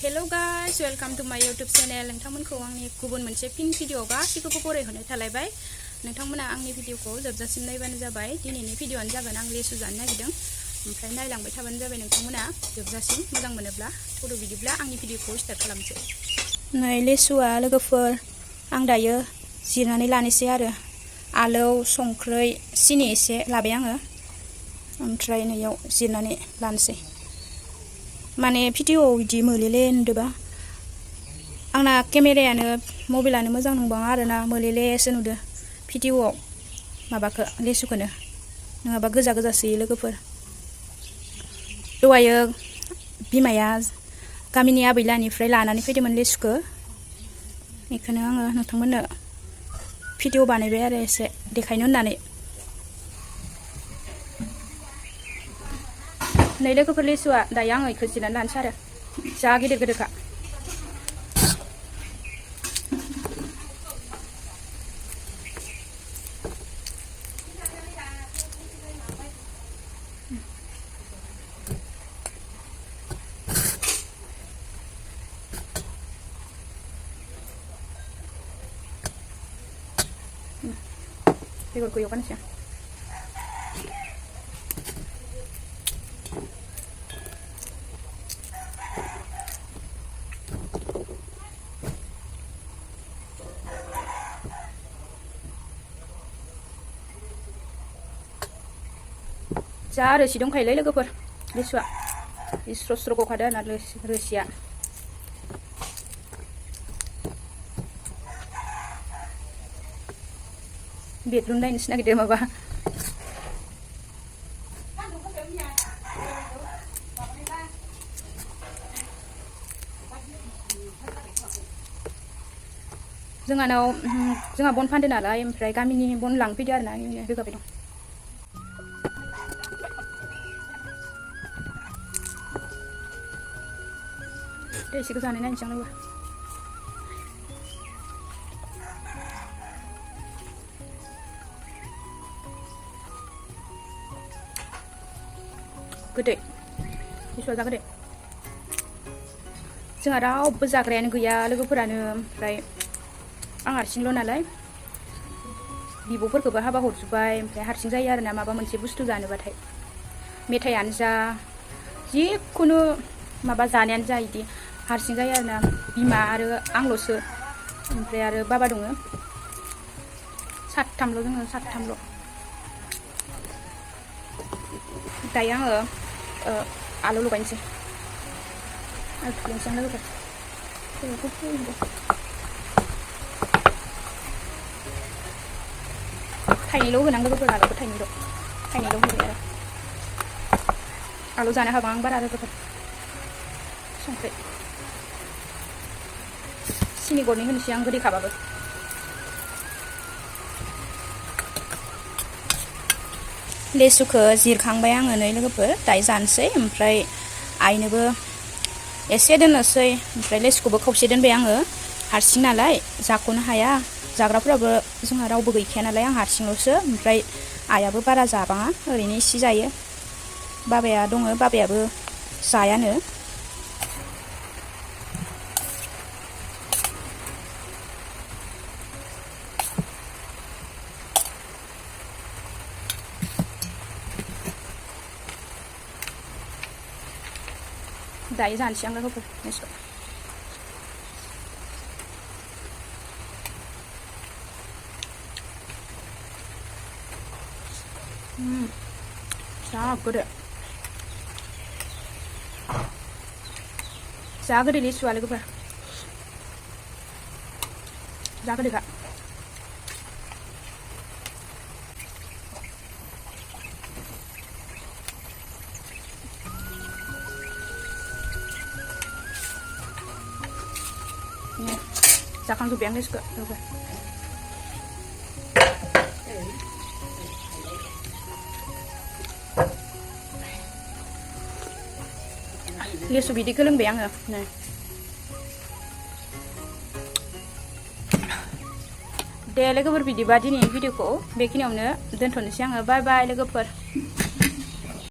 Hello guys, welcome to माय YouTube channel. नोंथांमोनखौ आंनि गुबुन मोनसे फिन भिडिअ गासिखौबो बरायहरनाय थालायबाय। नोंथांमोना आंनि भिडिअखौ जोबजासिम नायबानो जाबाय। दिनैनि भिडिअआनो जागोन आं लेसु जानो नागिरदों, ओमफ्राय नायलांबाय थाबानो जाबाय नोंथांमोना जोबजासिम। मोजां मोनोब्ला फट' बिदिब्ला आंनि भिडिअखौ स्टार्ट खालामसै। नै लेसुआ लोगोफोर, आं दायो जिरनानै लानोसै आरो आलौ, संख्रै, सिनि एसे लाबाय आङो, ओमफ्राय नैयाव जिरनानै लानोसै। माने भिडिअआव बिदि मोलेले नुदोंबा आंना केमेरायानो मबाइलानो मोजां नंबाङा आरोना, मोलेलेसो नुदो भिडिअआव माबाखौ लेसुखौनो, नङाबा गोजा गोजासो लोगोफोर। दहायो बिमाया गामिनि आबैलानिफ्राय लानानै फैदोंमोन लेसुखौ, बेखौनो आङो नोंथांमोननो भिडिअ बानायबाय आरो एसे देखायनो होननानै। नै लोगोफोर लेसुआ दायो आङो बेखौ जिरनानै लानोसै आरो जा गिदिर गिदिरखा। बेगरखौ एवगारनोसै आं। जा रोसि दंखायोलै लोगोफोर लेसुआ, स्र' स्र' गखादो आरोना रोसिया। बेदरुम नायनोसो नागिरदों माबा। जोंहा बन फानदों नालाय, ओमफ्राय गामिनि बन लांफैदो आरोना, रोगाबाय दं। दै एसेखौ जानाय नायनोसै आंबो। गोदै लेसुआ जा गोदै। जोंहा रावबो जाग्रायानो गैया लोगोफोरानो, ओमफ्राय आं हारसिंल' नालाय बिब'फोरखौबो हाबा हरजोब्बाय, ओमफ्राय हारसिं जायो आरोना माबा मोनसे बुस्थु जानोबाथाय। मेथायानो जा जिखुनु माबा जानायानो जा बिदि हारसिं जायो आरोना। बिमा आरो आंल'सो, ओमफ्राय आरो बाबा दङ। साथामल' जोङो, साथामल'। दायो आङो आलु लगायनोसै। आलु थुग्लिनोसै आं लोगोफोर। थाइनैल' होनांगौ लोगोफोर, आलुखौ थाइनैल' होबाय आरो। आलु जानो हाबा आं बारा लोगोफोर। संख्रि सिनि गरनै होनोसै आं गोदै खाबाबो। लेसुखौ जिरखांबाय आङो नै लोगोफोर, दायो जानोसै। ओमफ्राय आइनोबो एसे दोननोसै, ओमफ्राय लेसुखौबो खावसे दोनबाय आङो, हारसिं नालाय जाख'नो हाया। जाग्राफोराबो जोंहा रावबो गैखाया नालाय, आं हारसिंल'सो। ओमफ्राय आइयाबो बारा जाबाङा, ओरैनो इसे जायो। बाबाया दङ, बाबायाबो जायानो। दायो जानोसै आं लोगोफोर लेसुखौ। जा गोदै, जा गोदै लेसुआ लोगोफोर, जा गोदैखा। जाखांजोब्बाय आं लेसुखौ लोगोफोर। लेसु बिदैखौ लोंबाय आङो नै। दे लोगोफोर, बिदिबा दिनैनि भिडिअखौ बेखिनियावनो दोनथ'नोसै आङो। बाय बाय लोगोफोर।